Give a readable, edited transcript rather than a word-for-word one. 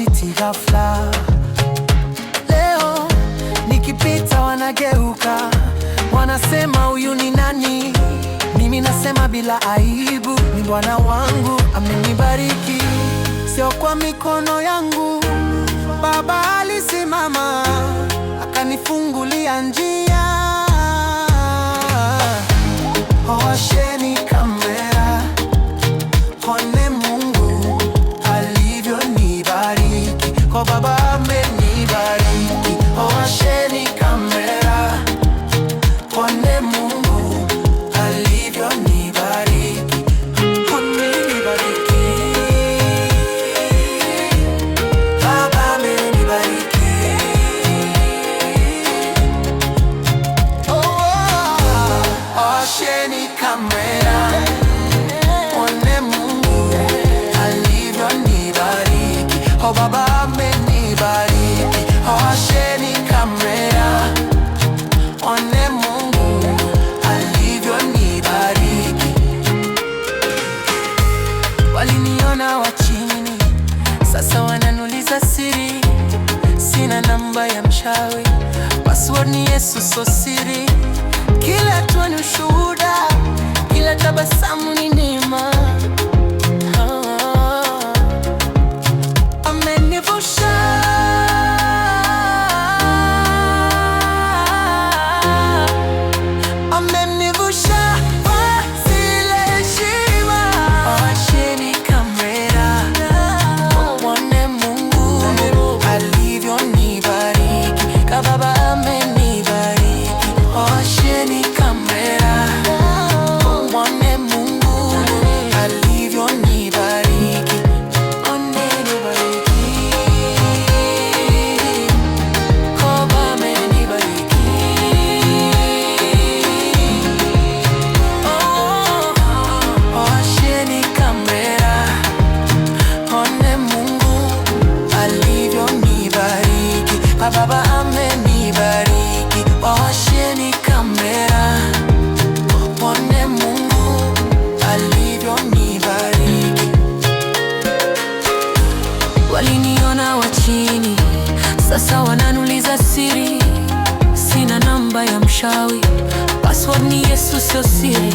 opportunity ghafla. Leo nikipita wanageuka, wanasema huyu ni nani? Mimi nasema bila aibu, ni Bwana wangu amenibariki. Sio kwa mikono yangu, Baba alisimama akanifungulia njia. Washeni kamera, one Mungu alivyonibariki, kwa Baba amenibariki. Washeni kamera, one Mungu alivyonibariki, amenibariki. Baba amenibariki. Washeni kamera, one Mungu alivyonibariki, oh Baba amenibariki. Washeni kamera, one Mungu alivyonibariki. Waliniona wa chini, sasa wananiuliza siri. Sina namba ya mchawi, password ni Yesu, so siri. Kila hatua ni ushuhuda, kila tabasamu ni neema. Amenivusha, amenivusha kwa zile heshima. Washeni kamera, one Mungu alivyonibariki, kwa Baba amenibariki. Washeni kamera, one Mungu alivyonibariki, amenibariki. Baba amenibariki. Washeni kamera, one Mungu alivyonibariki, kwa Baba amenibariki. Washeni kamera, one Mungu alivyonibariki. Waliniona wa chini, sasa wananiuliza siri. Sina namba ya mchawi, password ni Yesu, sio siri.